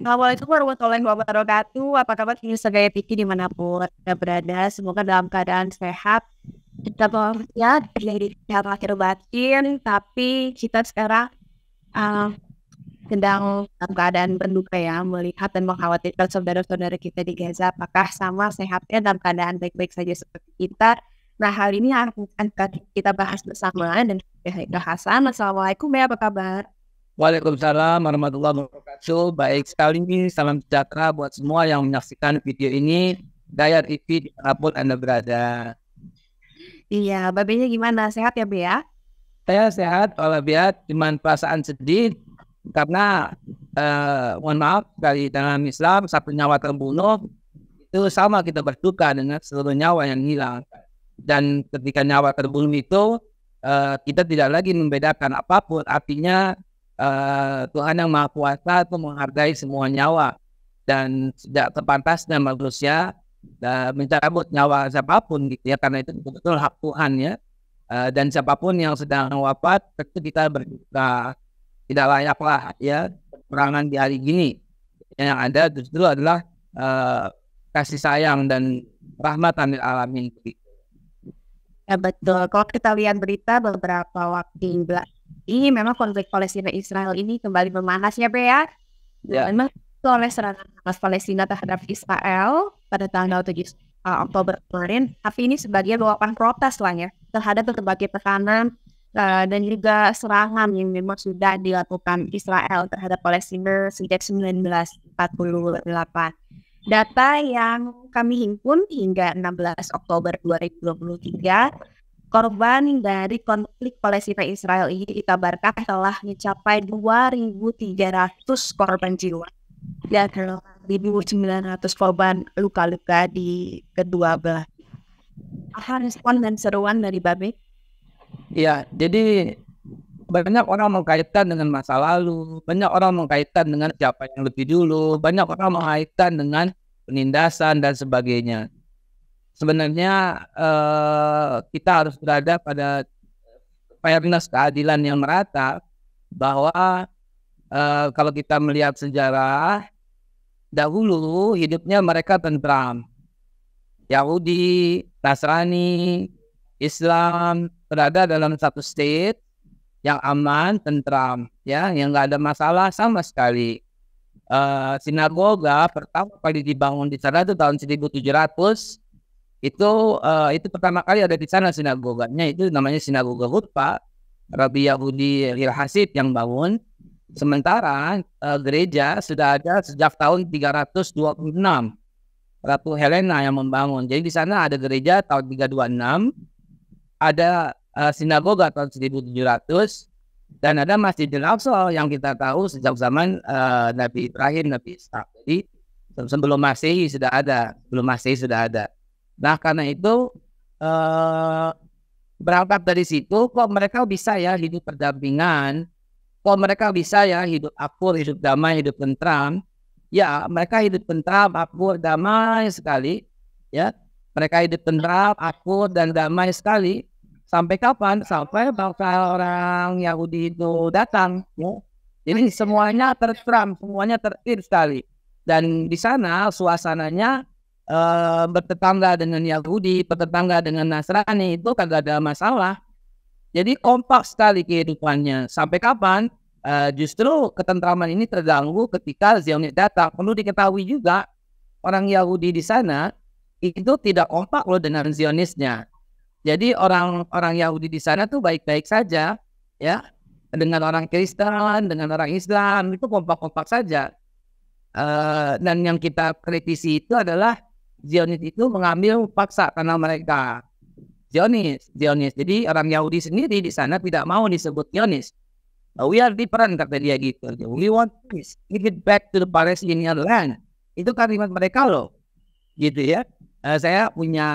Assalamualaikum warahmatullahi wabarakatuh. Apa kabar pemirsa Gaya Tiki dimanapun Anda berada? Semoga dalam keadaan sehat. Kita ya dari sehat lahir batin. Tapi kita sekarang uh, sedang dalam keadaan berduka ya, melihat dan mengkhawatirkan saudara-saudara kita di Gaza. Apakah sama sehatnya dalam keadaan baik-baik saja seperti kita? Nah, hal ini akan kita bahas bersama dan Hasan. Assalamualaikum ya, apa kabar? Waalaikumsalam warahmatullahi wabarakatuh. Baik sekali nih, salam sejahtera buat semua yang menyaksikan video ini. Gaya TV dimanapun Anda berada. Iya, babenya gimana? Sehat ya, Bea? Saya sehat walafiat, cuman perasaan sedih karena mohon maaf, dari dalam Islam satu nyawa terbunuh itu sama kita berduka dengan seluruh nyawa yang hilang. Dan ketika nyawa terbunuh itu kita tidak lagi membedakan apapun, artinya Tuhan yang Maha Kuasa itu menghargai semua nyawa dan tidak terpantasnya manusia mencabut nyawa siapapun gitu ya, karena itu betul-betul hak Tuhan ya. Dan siapapun yang sedang wafat tentu kita berduka, tidak layaklah ya perangan di hari gini. Yang ada justru adalah kasih sayang dan rahmatan lil alamin. Ya betul. Kalau kita lihat berita beberapa waktu ini memang konflik Palestina Israel ini kembali memanas ya, Bea. Ya. Memang itu oleh serangan Hamas Palestina terhadap Israel pada tanggal 7 Oktober kemarin. Tapi ini sebagai luapan protes lah ya terhadap berbagai tekanan dan juga serangan yang memang sudah dilakukan Israel terhadap Palestina sejak 1948. Data yang kami himpun hingga 16 Oktober 2023, korban dari konflik Palestina Israel ini dikabarkan telah mencapai 2.300 korban jiwa dan 1.900 korban luka-luka di kedua belah. Apa respon dan seruan dari Babe? Ya, jadi banyak orang mengkaitkan dengan masa lalu, banyak orang mengkaitkan dengan siapa yang lebih dulu, banyak orang mengkaitkan dengan penindasan dan sebagainya. Sebenarnya kita harus berada pada fairness, keadilan yang merata, bahwa kalau kita melihat sejarah dahulu hidupnya mereka tentram. Yahudi, Nasrani, Islam berada dalam satu state yang aman, tentram, ya, yang nggak ada masalah sama sekali. Sinagoga pertama kali dibangun di sana itu tahun 1700. Itu pertama kali ada di sana sinagoganya, itu namanya Sinagoga Hutpa, Rabi Yahudi Hillel Hasid yang bangun. Sementara gereja sudah ada sejak tahun 326, Ratu Helena yang membangun. Jadi di sana ada gereja tahun 326, ada sinagoga tahun 1700, dan ada Masjidil Aqsa yang kita tahu sejak zaman Nabi Ibrahim, Nabi Ishak. Jadi sebelum Masehi sudah ada. Nah, karena itu berangkat dari situ, kok mereka bisa ya hidup berdampingan, kok mereka bisa ya hidup akur, hidup damai, hidup tentram. Ya, mereka hidup tentram, akur, damai sekali. Ya, mereka hidup tentram, akur, dan damai sekali. Sampai kapan? Sampai bangsa orang Yahudi itu datang. Ya. Jadi semuanya tertram, semuanya tertib sekali. Dan di sana suasananya bertetangga dengan Yahudi, bertetangga dengan Nasrani itu kagak ada masalah. Jadi kompak sekali kehidupannya. Sampai kapan? Justru ketentraman ini terganggu ketika Zionis datang. Perlu diketahui juga orang Yahudi di sana itu tidak kompak loh dengan Zionisnya. Jadi orang Yahudi di sana tuh baik-baik saja, ya, dengan orang Kristen, dengan orang Islam itu kompak-kompak saja. Dan yang kita kritisi itu adalah Zionis itu mengambil paksa tanah mereka. Zionis. Jadi orang Yahudi sendiri di sana tidak mau disebut Zionis. We are different, kata dia gitu. We want peace. We get back to the Palestinian land. Itu kalimat mereka loh, gitu ya. Saya punya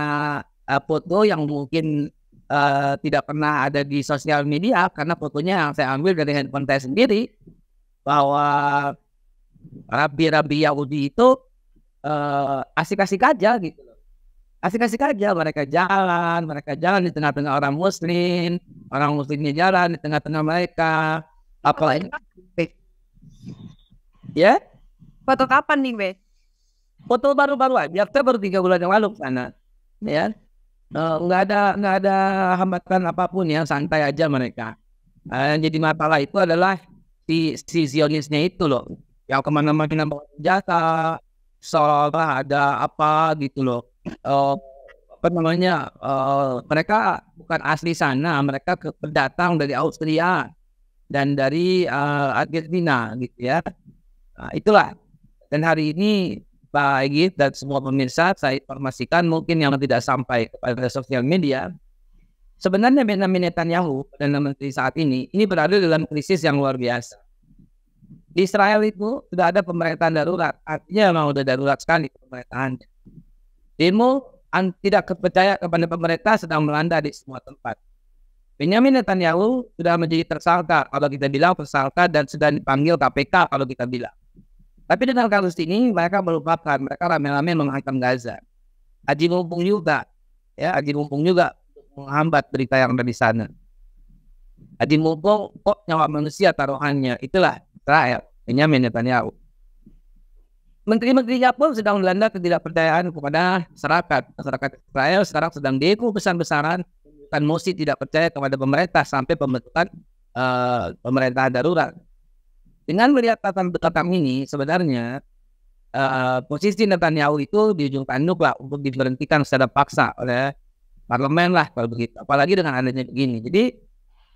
foto yang mungkin tidak pernah ada di sosial media, karena fotonya yang saya ambil dari handphone saya sendiri, bahwa rabi-rabi Yahudi itu asik-asik aja gitu. Asik-asik aja, mereka jalan di tengah-tengah orang muslimnya jalan di tengah-tengah mereka. Apalagi ya, Foto kapan nih, Be? Foto baru-baru aja, kita baru 3 bulan yang lalu ke sana, ya. Nggak ada hambatan apapun ya, santai aja mereka. Jadi masalah itu adalah si Zionisnya itu loh, yang kemana-mana bawa senjata, seolah ada apa gitu loh. Apa namanya? Mereka bukan asli sana, mereka pendatang dari Austria dan dari Argentina gitu ya. Nah, itulah. Dan hari ini Pak Egit dan semua pemirsa, saya informasikan mungkin yang tidak sampai kepada sosial media, sebenarnya Benjamin Netanyahu, Perdana Menteri saat ini berada dalam krisis yang luar biasa. Di Israel itu sudah ada pemerintahan darurat, artinya memang sudah darurat sekali pemerintahannya. Demo tidak percaya kepada pemerintah sedang melanda di semua tempat. Benjamin Netanyahu sudah menjadi tersangka, kalau kita bilang tersangka, dan sudah dipanggil KPK kalau kita bilang. Tapi dengan kasus ini mereka melupakan, mereka rame-rame menghantam Gaza. Aji mumpung juga menghambat berita yang ada di sana. Aji mumpung kok nyawa manusia taruhannya, itulah Israel, Benjamin Netanyahu. Menteri-menterinya pun sedang melanda ketidakpercayaan kepada masyarakat Israel sekarang sedang demo besar-besaran, bukan mosi tidak percaya kepada pemerintah sampai pembentukan pemerintahan darurat. Dengan melihat tatanan belakang ini, sebenarnya posisi Netanyahu itu di ujung tanduk lah untuk diberhentikan secara paksa oleh parlemen lah kalau begitu. Apalagi dengan adanya begini. Jadi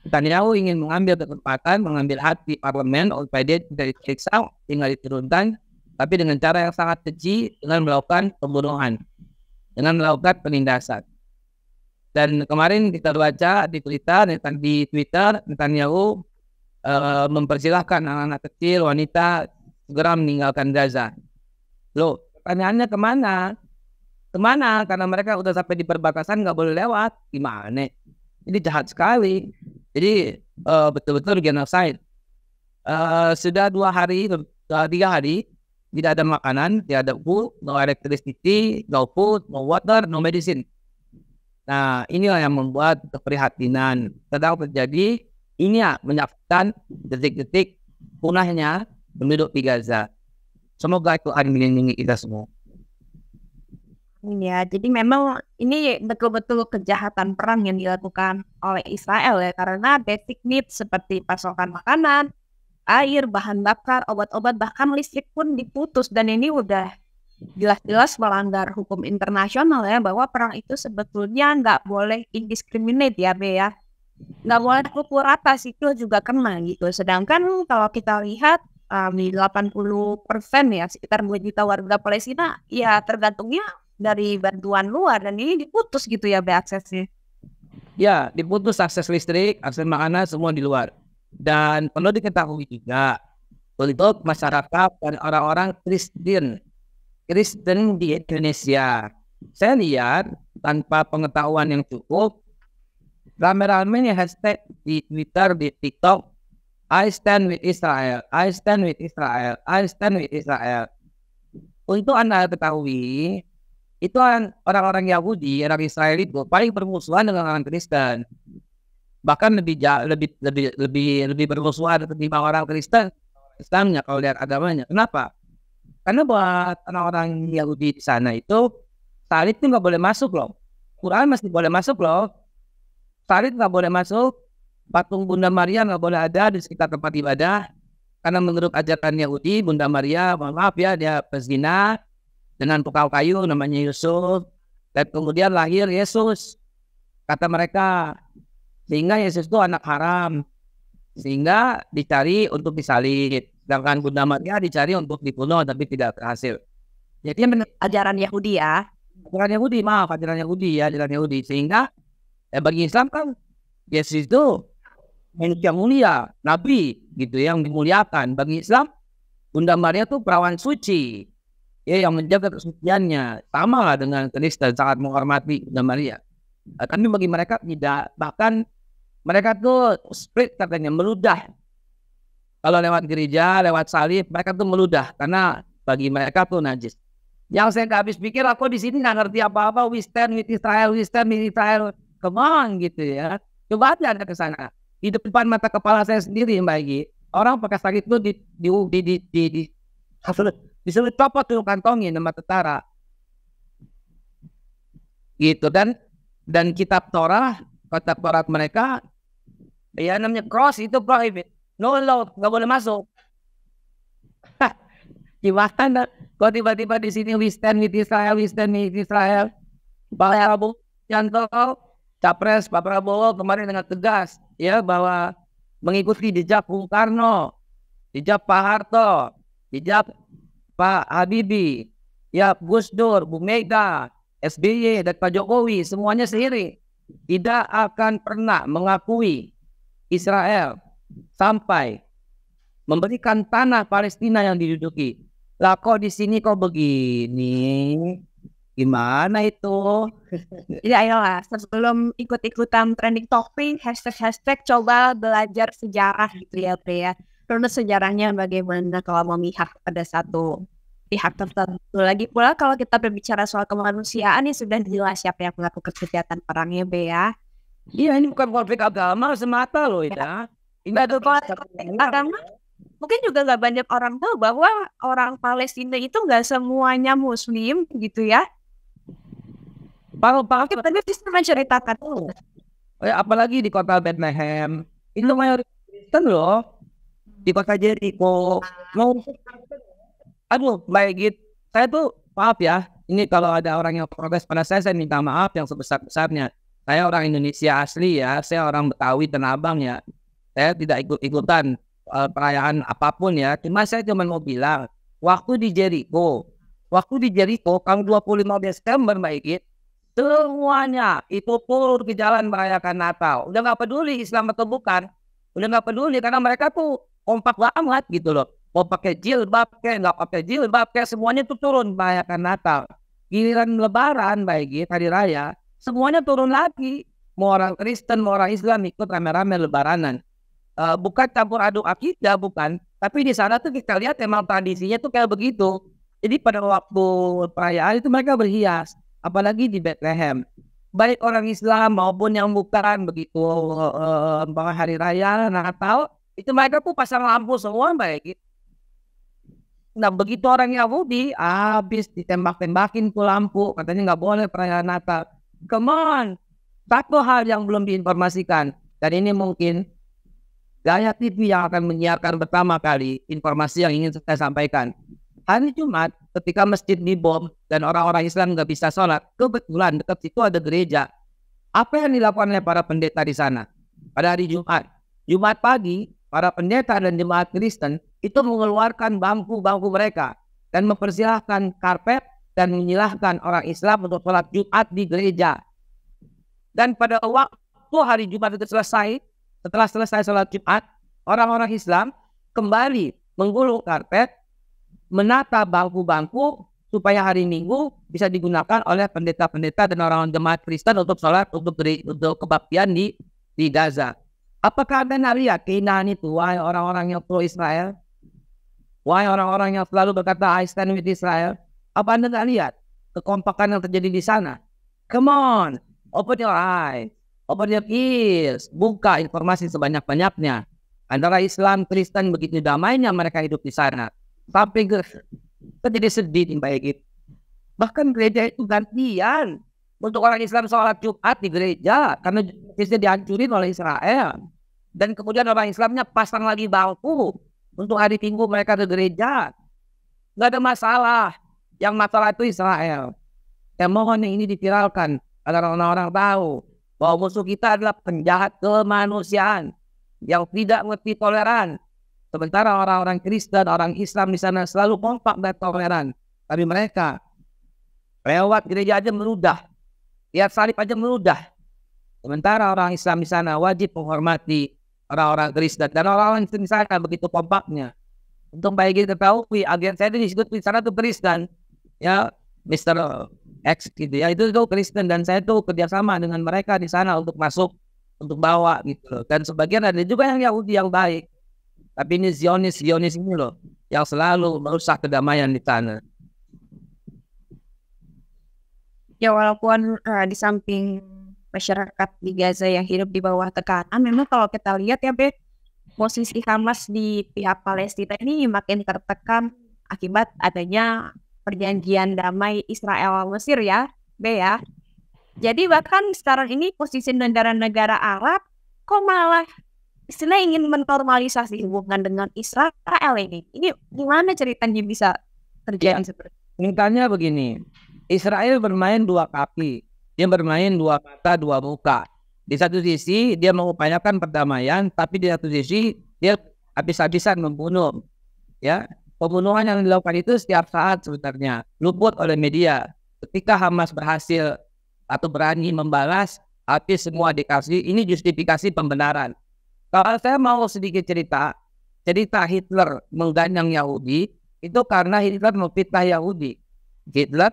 Netanyahu ingin mengambil kesempatan, mengambil hati parlemen supaya dia tidak diperiksa, tinggal diturunkan, tapi dengan cara yang sangat keji, dengan melakukan pembunuhan, dengan melakukan penindasan. Dan kemarin kita baca di Twitter, Netanyahu mempersilahkan anak-anak kecil, wanita segera meninggalkan Gaza. Loh, pertanyaannya kemana? Karena mereka udah sampai di perbatasan nggak boleh lewat. Gimana? Ini jahat sekali. Jadi betul-betul genocide. Sudah 2 hari, 3 hari tidak ada makanan, tidak ada food, no electricity, no food, no water, no medicine. Nah, inilah yang membuat keprihatinan sedang terjadi. Ini ya menyaksikan detik-detik punahnya penduduk di Gaza. Semoga Tuhan melindungi kita semua. Ya, jadi memang ini betul-betul kejahatan perang yang dilakukan oleh Israel ya, karena basic needs seperti pasokan makanan, air, bahan bakar, obat-obat, bahkan listrik pun diputus, dan ini udah jelas-jelas melanggar hukum internasional ya, bahwa perang itu sebetulnya nggak boleh indiscriminate ya, Be ya. Nggak boleh pukul rata, sipil juga kena gitu. Sedangkan kalau kita lihat 80% ya, sekitar 2 juta warga Palestina ya tergantungnya dari bantuan luar, dan ini diputus gitu ya, Be, aksesnya. Ya, diputus akses listrik, akses makanan semua di luar. Dan perlu diketahui juga untuk masyarakat dan orang-orang Kristen di Indonesia, saya lihat tanpa pengetahuan yang cukup, rame-rame hashtag di Twitter, di TikTok, I stand with Israel, I stand with Israel, I stand with Israel. Untuk Anda ketahui, itu orang-orang Yahudi, orang Israel itu paling bermusuhan dengan orang Kristen. Bahkan lebih bermusuhan ketimbang orang Kristen, Islamnya kalau lihat agamanya. Kenapa? Karena buat orang-orang Yahudi di sana itu salib itu nggak boleh masuk loh. Quran masih boleh masuk loh. Salib nggak boleh masuk, patung Bunda Maria nggak boleh ada di sekitar tempat ibadah, karena menurut ajaran Yahudi, Bunda Maria, maaf ya, dia pezina dengan tukang kayu namanya Yusuf, dan kemudian lahir Yesus, kata mereka, sehingga Yesus itu anak haram, sehingga dicari untuk disalib, sedangkan Bunda Maria dicari untuk dibunuh tapi tidak berhasil. Jadi ajaran Yahudi ya, ajaran Yahudi, sehingga bagi Islam kan Yesus itu manusia mulia, nabi gitu yang dimuliakan. Bagi Islam Bunda Maria itu perawan suci, ya, yang menjaga kesuciannya. Sama lah dengan Kristen, sangat menghormati Bunda Maria. Tapi bagi mereka tidak, bahkan mereka tuh split katanya, meludah. Kalau lewat gereja, lewat salib, mereka tuh meludah karena bagi mereka tuh najis. Yang saya nggak habis pikir, aku di sini nggak ngerti apa-apa. We stand with Israel, come on gitu ya. Coba aja Anda ke sana. Di depan mata kepala saya sendiri, Mbak Egi, orang pakai salib itu disuruh copot tuh kantongin sama tentara. Gitu dan kitab Torah, kitab Taurat mereka, ya namanya cross itu prohibit. No law, nggak boleh masuk. Gimana? Kok tiba-tiba di sini we stand with Israel, we stand with Israel. Pak Prabowo Yanto, Capres Pak Prabowo kemarin dengan tegas ya bahwa mengikuti jejak Bung Karno, jejak Pak Harto, jejak Pak Habibie, ya Gus Dur, Bu Mega, SBY dan Pak Jokowi semuanya seiring tidak akan pernah mengakui Israel sampai memberikan tanah Palestina yang diduduki. Lah kok di sini kok begini? Gimana itu? Jadi ayolah sebelum ikut-ikutan trending topic, hashtag coba belajar sejarah gitu ya Bre ya. Karena sejarahnya bagaimana kalau memihak pada satu pihak tertentu. Lagi pula kalau kita berbicara soal kemanusiaan ini sudah jelas siapa yang melakukan kejahatan perangnya Bre ya. Iya ini bukan konflik agama semata loh ya. Ini ada konflik agama. Mungkin juga nggak banyak orang tahu bahwa orang Palestina itu nggak semuanya Muslim gitu ya. Kita bisa menceritakan apalagi di kota Bethlehem itu mayoritas Kristen loh, di kota Jericho. Aduh, baik saya tuh maaf ya, ini kalau ada orang yang protes pada saya minta maaf yang sebesar-besarnya. Saya orang Indonesia asli ya, saya orang Betawi Tanah Abang ya. Saya tidak ikut-ikutan perayaan apapun ya, saya cuma mau bilang waktu di Jericho tahun 25 Desember Mbak Igit, semuanya itu turun ke jalan merayakan Natal. Udah nggak peduli Islam atau bukan, udah nggak peduli karena mereka tuh kompak banget gitu loh. Mau pakai jilbab kayak nggak pakai jilbab kayak semuanya tuh turun merayakan Natal. Giliran Lebaran Mbak Igit, hari raya, semuanya turun lagi. Mau orang Kristen mau orang Islam ikut rame-rame Lebaranan. Bukan campur aduk akidah, bukan. Tapi di sana tuh kita lihat emang tradisinya tuh kayak begitu. Jadi pada waktu perayaan itu mereka berhias. Apalagi di Bethlehem. Baik orang Islam maupun yang bukan begitu hari raya Natal. Itu mereka tuh pasang lampu semua baik. Nah begitu orang Yahudi habis ditembak-tembakin tuh lampu. Katanya nggak boleh perayaan Natal. Come on. Satu hal yang belum diinformasikan. Dan ini mungkin Gaya TV yang akan menyiarkan pertama kali informasi yang ingin saya sampaikan. Hari Jumat ketika masjid dibom dan orang-orang Islam nggak bisa sholat, kebetulan dekat situ ada gereja. Apa yang dilakukan oleh para pendeta di sana? Pada hari Jumat pagi, para pendeta dan jemaat Kristen itu mengeluarkan bangku-bangku mereka dan mempersilahkan karpet dan menyilahkan orang Islam untuk sholat Jumat di gereja. Dan pada waktu hari Jumat itu selesai, setelah selesai sholat Jumat, orang-orang Islam kembali menggulung karpet, menata bangku-bangku supaya hari Minggu bisa digunakan oleh pendeta-pendeta dan orang-orang jemaat Kristen untuk sholat, untuk kebaktian di Gaza. Apakah Anda lihat keindahan itu, wahai orang-orang yang pro Israel? Wahai orang-orang yang selalu berkata I stand with Israel? Apa Anda nggak lihat kekompakan yang terjadi di sana? Come on, open your eyes. Open your ears, buka informasi sebanyak-banyaknya. Antara Islam, Kristen begitu damainya mereka hidup di sana. Sampai jadi sedih Mbak Egit. Bahkan gereja itu gantian untuk orang Islam sholat Jumat di gereja karena gereja dihancurin oleh Israel. Dan kemudian orang Islamnya pasang lagi bangku untuk hari Minggu mereka ke gereja. Gak ada masalah. Yang masalah itu Israel. Saya mohon ini diviralkan agar orang-orang tahu bahwa musuh kita adalah penjahat kemanusiaan yang tidak mengerti toleran. Sementara orang-orang Kristen, orang Islam di sana selalu kompak dan toleran. Tapi mereka lewat gereja aja meludah, lihat salib aja meludah. Sementara orang Islam di sana wajib menghormati orang-orang Kristen dan orang-orang Kristen di sana begitu kompaknya. Untuk baik kita tahu, agen saya di sana tuh Kristen, ya Mr. X gitu ya, itu Kristen dan saya tuh kerjasama dengan mereka di sana untuk masuk, untuk bawa gitu loh. Dan sebagian ada juga yang Yahudi yang baik, tapi ini Zionis ini loh yang selalu merusak kedamaian di sana. Ya walaupun di samping masyarakat di Gaza yang hidup di bawah tekanan, memang kalau kita lihat ya posisi Hamas di pihak Palestina ini makin tertekan akibat adanya perjanjian damai Israel Mesir ya, B ya. Jadi bahkan sekarang ini posisi negara-negara Arab kok malah istilah ingin menormalisasi hubungan dengan Israel ini. Ini gimana ceritanya bisa terjadi seperti ini? Mintanya begini, Israel bermain dua kaki, dia bermain dua mata, dua muka. Di satu sisi dia mengupayakan perdamaian, tapi di satu sisi dia habis-habisan membunuh. Ya, pembunuhan yang dilakukan itu setiap saat sebenarnya luput oleh media. Ketika Hamas berhasil atau berani membalas, habis semua dikasih. Ini justifikasi pembenaran. Kalau saya mau sedikit cerita Hitler mengganyang Yahudi itu karena Hitler memfitnah Yahudi. Hitler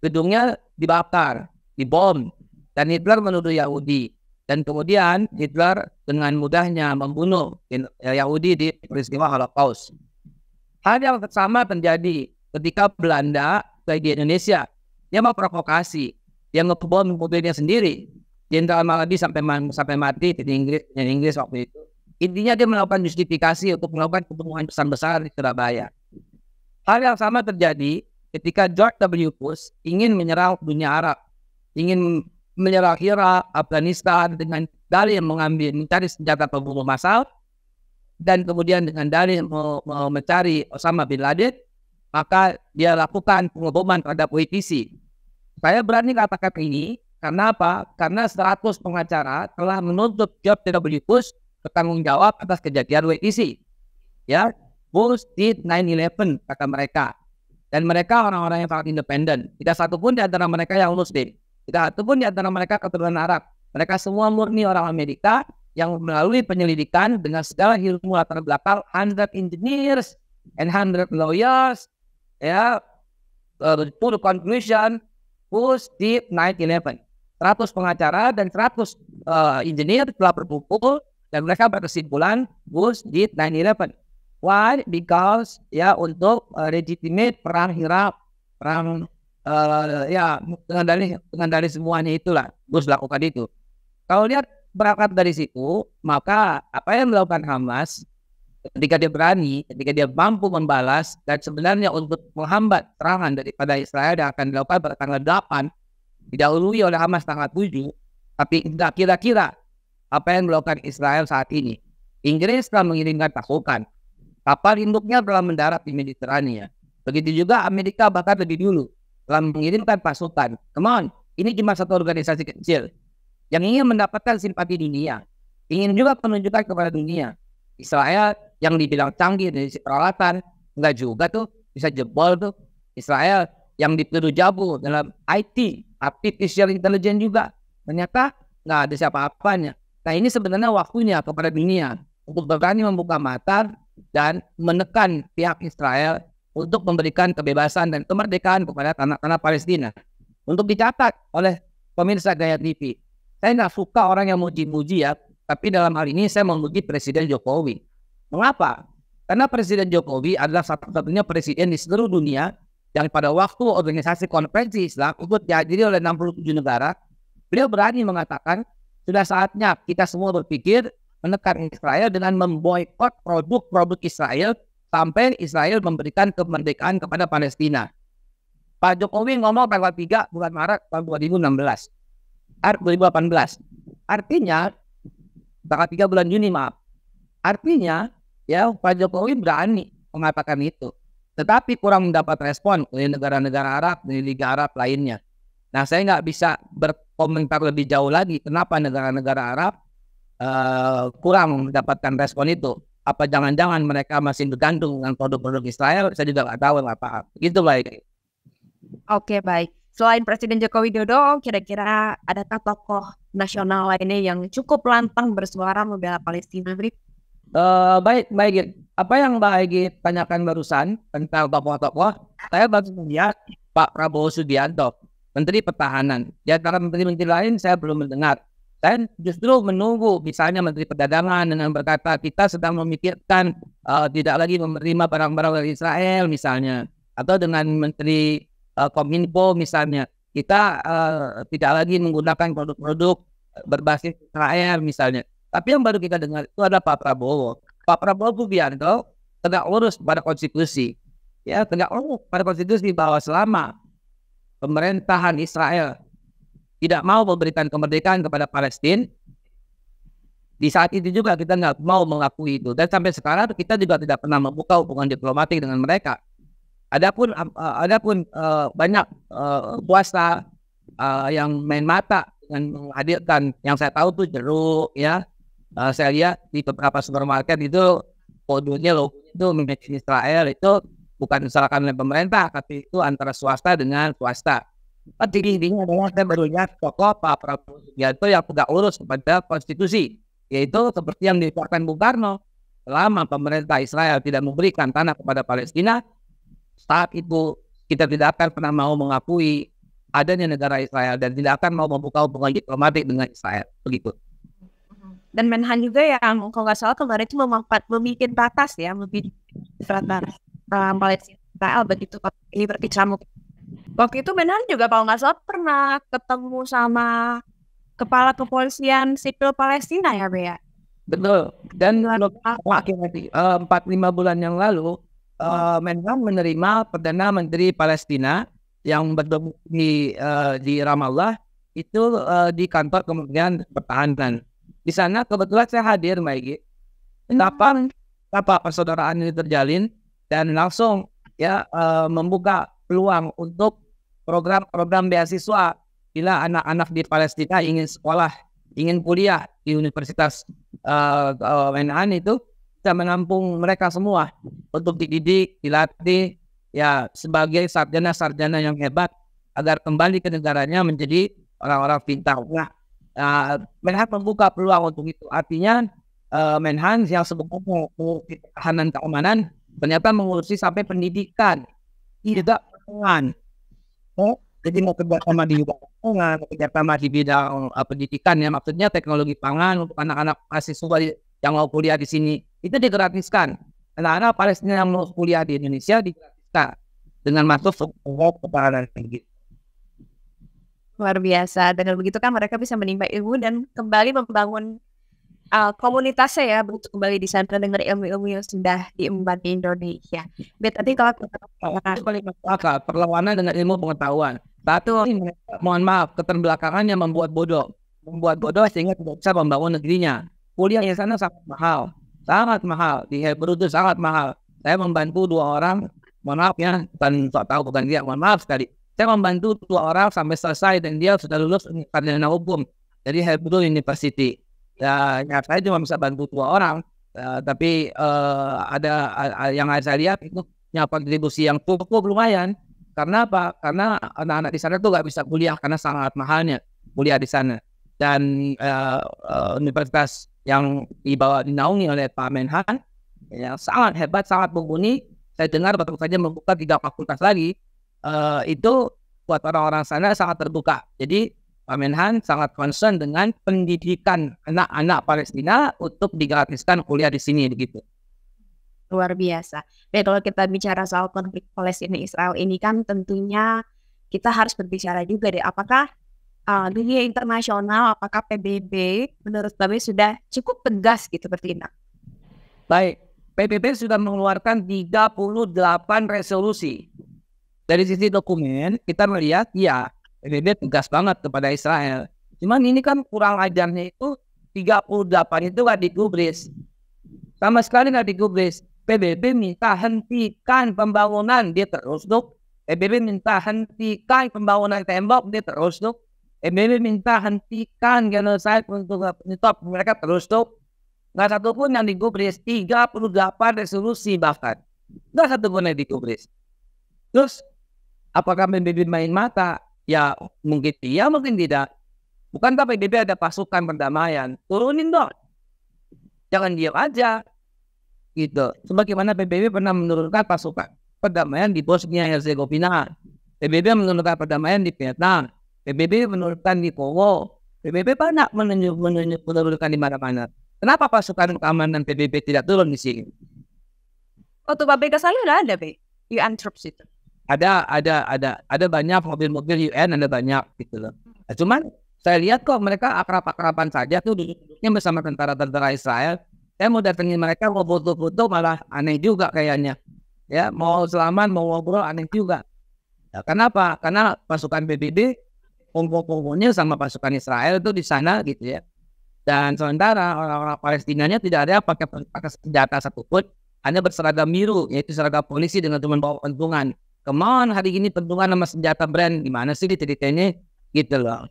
gedungnya dibakar, dibom, dan Hitler menuduh Yahudi. Dan kemudian Hitler dengan mudahnya membunuh Yahudi di peristiwa Holocaust. Hal yang sama terjadi ketika Belanda di Indonesia. Dia memprovokasi, dia ngebom mobilnya sendiri. Jenderal Maladi sampai mati di Inggris waktu itu. Intinya dia melakukan justifikasi untuk melakukan pembunuhan besar-besar di Surabaya. Hal yang sama terjadi ketika George W. Bush ingin menyerang dunia Arab, ingin menyerang Irak, Afghanistan dengan dalih mencari senjata pembunuh massal, dan kemudian dengan dalih mencari Osama bin Laden, maka dia lakukan pengeboman terhadap politisi. Saya berani katakan ini karena apa? Karena 100 pengacara telah menuntut George W. Bush bertanggung jawab atas kejadian WTC. Ya, Bush did 9/11 kata mereka. Dan mereka orang-orang yang sangat independen. Tidak satu pun di antara mereka yang Muslim. Tidak satu pun di antara mereka keturunan Arab. Mereka semua murni orang Amerika yang melalui penyelidikan dengan segala ilmu latar belakang, 100 engineers and 100 lawyers, ya, to the conclusion, Bush did 9/11. 100 pengacara dan 100 engineer telah berkumpul dan mereka berkesimpulan Bush did 9/11. Why? Because ya untuk legitimate perang Irak, perang ya dengan dari semuanya itulah Bush lakukan itu. Kalau lihat berangkat dari situ, maka apa yang dilakukan Hamas ketika dia berani, ketika dia mampu membalas dan sebenarnya untuk menghambat serangan daripada Israel yang akan dilakukan pada tanggal 8 didahului oleh Hamas tanggal 7, tapi tidak kira-kira apa yang dilakukan Israel saat ini. Inggris telah mengirimkan pasukan, kapal induknya telah mendarat di Mediterania. Begitu juga Amerika bahkan lebih dulu telah mengirimkan pasukan. Come on, ini cuma satu organisasi kecil yang ingin mendapatkan simpati dunia, ingin juga menunjukkan kepada dunia Israel yang dibilang canggih dari peralatan, enggak juga tuh, bisa jebol tuh. Israel yang dituduh jago dalam IT, artificial intelligence juga, ternyata nggak ada siapa-apanya. Nah ini sebenarnya waktunya kepada dunia untuk berani membuka mata dan menekan pihak Israel untuk memberikan kebebasan dan kemerdekaan kepada tanah-tanah Palestina. Untuk dicatat oleh pemirsa Gaya TV, saya nggak suka orang yang muji-muji ya, tapi dalam hal ini saya memuji Presiden Jokowi. Mengapa? Karena Presiden Jokowi adalah satu-satunya presiden di seluruh dunia yang pada waktu organisasi konferensi Islam ikut dihadiri oleh 67 negara, beliau berani mengatakan sudah saatnya kita semua berpikir menekan Israel dengan memboikot produk-produk Israel sampai Israel memberikan kemerdekaan kepada Palestina. Pak Jokowi ngomong tanggal 3 bulan Maret tahun 2018. 2018. Artinya tanggal 3 bulan Juni maaf. Artinya ya Pak Jokowi berani mengatakan itu. Tetapi kurang mendapat respon dari negara-negara Arab, dari Liga Arab lainnya. Nah saya nggak bisa berkomentar lebih jauh lagi kenapa negara-negara Arab kurang mendapatkan respon itu. Apa jangan-jangan mereka masih bergantung dengan produk-produk Israel? Saya juga nggak tahu apa. Gitu baik. Oke baik. Selain Presiden Joko Widodo, kira-kira adakah tokoh nasional lainnya yang cukup lantang bersuara membela Palestina? Baik. Apa yang Mbak Egy tanyakan barusan tentang tokoh-tokoh, saya baru melihat Pak Prabowo Subianto, Menteri Pertahanan. Di antara menteri-menteri lain saya belum mendengar. Saya justru menunggu misalnya Menteri Perdagangan dengan berkata kita sedang memikirkan tidak lagi menerima barang-barang dari Israel misalnya, atau dengan Menteri Kominfo misalnya kita tidak lagi menggunakan produk-produk berbasis Israel misalnya. Tapi yang baru kita dengar itu adalah Pak Prabowo. Pak Prabowo Subianto tegak lurus pada konstitusi. ya tegak lurus pada konstitusi bahwa selama pemerintahan Israel tidak mau memberikan kemerdekaan kepada Palestina, di saat itu juga kita nggak mau mengakui itu. Dan sampai sekarang kita juga tidak pernah membuka hubungan diplomatik dengan mereka. Adapun banyak kuasa yang main mata dengan menghadirkan, yang saya tahu tuh jeruk ya. Saya lihat di beberapa supermarket itu kodenya logo itu Made in Israel, itu bukan disalahkan oleh pemerintah, tapi itu antara swasta dengan swasta. Tapi intinya adalah saya baru lihat tokoh Pak Prabowo Subianto yang tegak lurus kepada konstitusi, yaitu seperti yang dikatakan Bung Karno, selama pemerintah Israel tidak memberikan tanah kepada Palestina, saat itu kita tidak akan pernah mau mengakui adanya negara Israel dan tidak akan mau membuka hubungan diplomatik dengan Israel, begitu. Dan Menhan juga yang kalau nggak salah kemarin itu membuat batas ya, lebih Palestina Israel begitu ini berkecamuk. Waktu itu Menhan juga kalau nggak salah pernah ketemu sama kepala kepolisian sipil Palestina ya, Bea? Betul. Dan 4-5 bulan yang lalu, Menhan menerima Perdana Menteri Palestina yang bertemu di Ramallah, itu di kantor Kementerian Pertahanan. Di sana kebetulan saya hadir, Mbak Igi. Apa persaudaraan ini terjalin dan langsung ya membuka peluang untuk program beasiswa bila anak-anak di Palestina ingin sekolah, ingin kuliah di Universitas Menhan, itu bisa menampung mereka semua untuk dididik, dilatih ya sebagai sarjana-sarjana yang hebat agar kembali ke negaranya menjadi orang-orang pintar. Nah, Menhan membuka peluang untuk itu. Artinya Menhan yang sebetulnya mengurusi pertahanan keamanan ternyata mengurusi sampai pendidikan, tidak pertengahan. Jadi mau kerjasama di bidang kerjasama di bidang pendidikan ya, maksudnya teknologi pangan untuk anak-anak mahasiswa yang mau kuliah di sini itu digratiskan. Anak-anak Palestina yang mau kuliah di Indonesia digratiskan dengan masuk ke pertahanan tinggi. Luar biasa. Dan begitu kan mereka bisa menimba ilmu dan kembali membangun komunitasnya ya, untuk kembali di sana dengan ilmu-ilmu yang sudah diemban di Indonesia. Tadi kalau perlawanan dengan ilmu pengetahuan. Satu, mohon maaf, keterbelakangan yang membuat bodoh sehingga tidak bisa membangun negerinya. Kuliah di sana sangat mahal di Hebrew itu sangat mahal. Saya membantu 2 orang, mohon maaf ya, bukan dia, mohon maaf sekali. Saya membantu 2 orang sampai selesai dan dia sudah lulus sarjana hukum dari Hebrew University. Ya, saya cuma bisa bantu 2 orang, tapi ada yang saya lihat itu punya kontribusi yang cukup lumayan. Karena apa? Karena anak-anak di sana tuh nggak bisa kuliah karena sangat mahalnya kuliah di sana. Dan universitas yang dinaungi oleh Pak Menhan yang sangat hebat, sangat mumpuni. Saya dengar baru saja membuka 3 fakultas lagi. Itu buat orang-orang sana sangat terbuka. Jadi Pak Menhan sangat concern dengan pendidikan anak-anak Palestina untuk digratiskan kuliah di sini begitu. Luar biasa. Dan kalau kita bicara soal konflik Palestina Israel ini kan tentunya kita harus berbicara juga deh, apakah dunia internasional, apakah PBB menurut kami sudah cukup tegas gitu bertindak? Baik, PBB sudah mengeluarkan 38 resolusi. Dari sisi dokumen kita melihat ya PBB tegas banget kepada Israel. Cuman ini kan kurang ajarnya itu 38 itu gak digubris. Sama sekali gak digubris. PBB minta hentikan pembangunan, dia terus duk. PBB minta hentikan pembangunan tembok, dia terus duk. PBB minta hentikan genocide untuk penyetop, mereka terus duk. Gak satu pun yang digubris. 38 resolusi bahkan. Gak satu pun yang digubris. Terus apakah PBB main mata? Ya mungkin iya, mungkin tidak. Bukankah PBB ada pasukan perdamaian? Turunin dong. Jangan diam aja. Gitu. Sebagaimana PBB pernah menurunkan pasukan perdamaian di Bosnia Herzegovina. PBB menurunkan perdamaian di Vietnam. PBB menurunkan di Kongo. PBB banyak menurunkan di mana-mana. Kenapa pasukan keamanan PBB tidak turun di sini? Waktu Pak Bega Salih udah ada, Be? UN Troops itu. Ada banyak mobil-mobil UN, ada banyak gitu loh. Nah, cuman saya lihat kok mereka akrab-akraban saja tuh duduknya bersama tentara-tentara Israel. Saya mau datengin mereka mau foto-foto malah aneh juga kayaknya. Ya, mau selamat, mau ngobrol aneh juga. Ya, kenapa? Karena pasukan PBB kumpul-kumpulnya sama pasukan Israel itu di sana gitu ya. Dan sementara orang-orang Palestinanya tidak ada pakai senjata satupun, hanya berseragam biru, yaitu seragam polisi dengan cuma bawa pentungan. Kemana hari ini pentungan sama senjata brand? Gimana sih ceritanya? Gitu loh.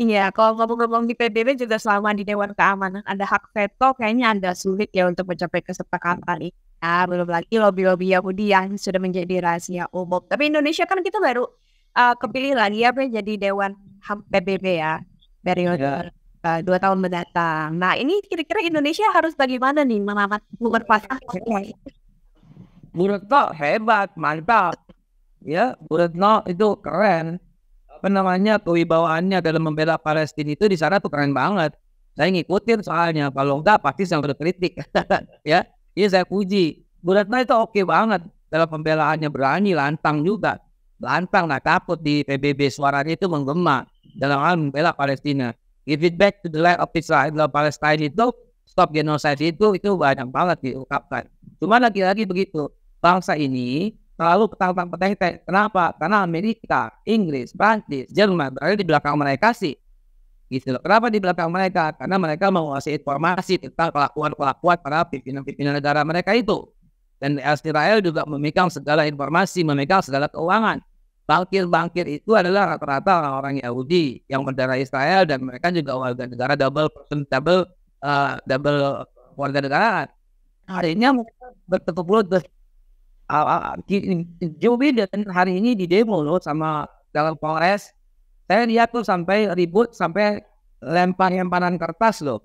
Iya, kalau ngomong-ngomong di PBB juga selama di Dewan Keamanan ada hak veto, kayaknya agak sulit ya untuk mencapai kesepakatan ini. Ya, belum lagi lobby-lobby Yahudi yang sudah menjadi rahasia umum. Tapi Indonesia kan kita baru kepilih lagi ya jadi Dewan HAM PBB ya, periode 2 tahun mendatang. Nah, ini kira-kira Indonesia harus bagaimana nih memanfaatkan? Bu Retno hebat, mantap. Ya, Bu Retno itu keren. Apa namanya, kewibawaannya dalam membela Palestina itu di sana tuh keren banget. Saya ngikutin soalnya, kalau enggak pasti saya berkritik. Ya, ini saya puji. Bu Retno itu oke banget dalam pembelaannya, berani, lantang juga. Lantang, nggak takut di PBB, suaranya itu menggema dalam hal membela Palestina. Give it back to the land of Israel, Palestine itu, stop genocide itu banyak banget diungkapkan. Cuma lagi-lagi begitu, bangsa ini terlalu petang-petang. Kenapa? Karena Amerika, Inggris, Prancis, Jerman berada di belakang mereka sih. Gitu loh. Kenapa di belakang mereka? Karena mereka mau ngasih informasi tentang kelakuan para pimpinan negara mereka itu. Dan Israel juga memegang segala informasi, memegang segala keuangan. Bankir itu adalah rata-rata orang-orang Yahudi yang berdarah Israel, dan mereka juga warga negara double warga negaraan. Akhirnya mereka bertekuk lutut. Joe Biden hari ini di demo loh sama dalam Kongres. Saya lihat tuh sampai ribut, sampai lempar-lemparan kertas loh.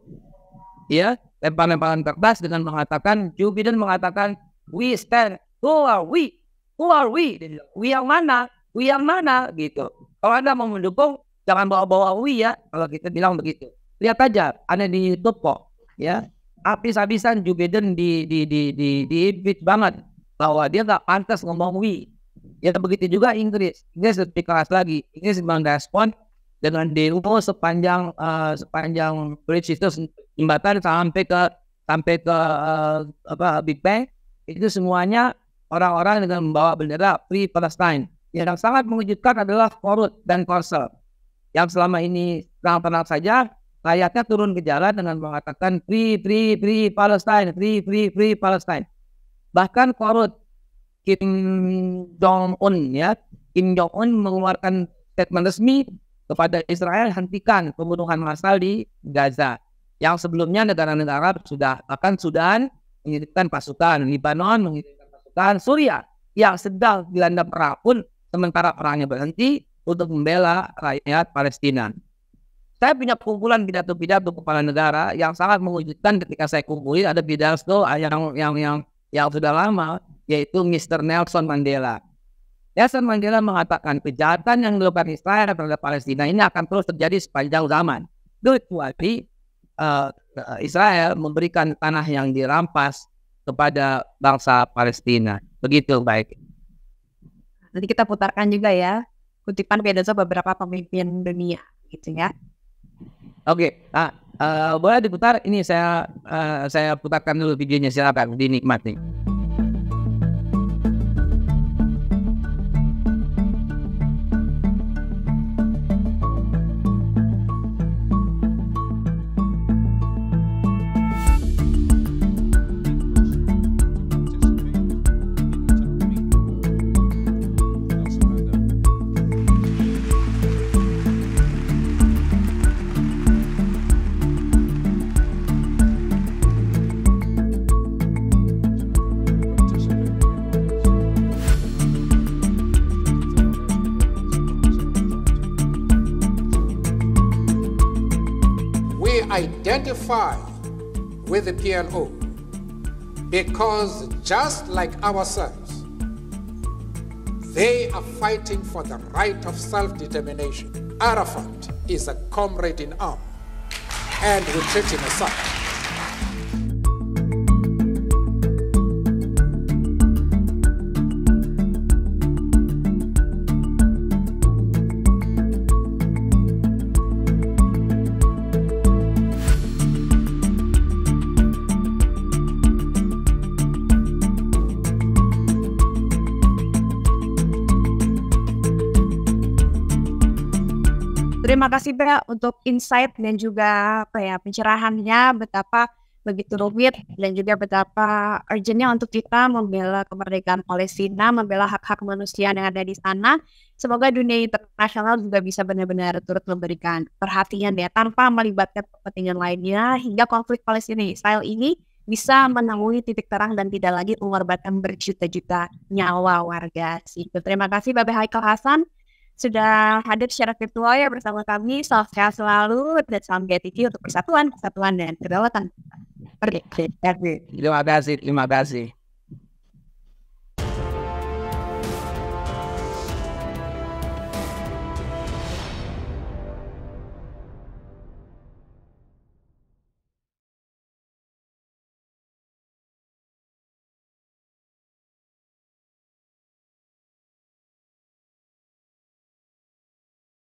Ya, lempar-lemparan kertas dengan mengatakan, Joe Biden mengatakan, we stand. Who are we? Who are we? We yang mana? We yang mana? Gitu. Kalau Anda mau mendukung, jangan bawa-bawa we ya. Kalau kita bilang begitu. Lihat aja, ada di YouTube kok. Ya, habis-habisan Joe Biden di-impeach banget bahwa dia nggak pantas ngomong we. Ya begitu juga Inggris lebih keras lagi. Inggris merespon dengan demo sepanjang bridge itu, jembatan sampai ke Big Bang. Itu semuanya orang-orang dengan membawa bendera Free Palestine. Yang sangat mengejutkan adalah Korut dan Korsel yang selama ini tenang-tenang saja, rakyatnya turun ke jalan dengan mengatakan Free Palestine, Free Palestine. Bahkan Korut, Kim Jong-un mengeluarkan statement resmi kepada Israel, hentikan pembunuhan massal di Gaza. Yang sebelumnya negara-negara bahkan Sudan mengirimkan pasukan, Lebanon mengirimkan pasukan, Suriah yang sedang dilanda perang pun sementara perangnya berhenti untuk membela rakyat Palestina. Saya punya kumpulan pidato-pidato kepala negara yang sangat mengejutkan. Ketika saya kumpulin ada pidato yang sudah lama, yaitu Mr. Nelson Mandela. Nelson Mandela mengatakan kejahatan yang dilakukan Israel terhadap Palestina ini akan terus terjadi sepanjang zaman. Kecuali Israel memberikan tanah yang dirampas kepada bangsa Palestina. Begitu, baik. Nanti kita putarkan juga ya kutipan pidato beberapa pemimpin dunia, gitu ya. Oke, boleh diputar. Ini saya putarkan dulu videonya, silakan dinikmati. Identify with the PLO because just like ourselves, they are fighting for the right of self-determination. Arafat is a comrade in arms, and we treat him as such. Terima kasih Mbak untuk insight dan juga pencerahannya betapa begitu rumit dan juga betapa urgentnya untuk kita membela kemerdekaan Palestina, membela hak-hak manusia yang ada di sana. Semoga dunia internasional juga bisa benar-benar turut memberikan perhatian ya tanpa melibatkan kepentingan lainnya hingga konflik Palestina-Israel ini bisa menemui titik terang dan tidak lagi mengorbankan berjuta-juta nyawa warga sipil. Terima kasih Bapak Haikal Hasan sudah hadir secara virtual ya bersama kami. Salam sehat selalu dan salam GTV untuk persatuan, kesatuan dan kedaulatan. Terima kasih.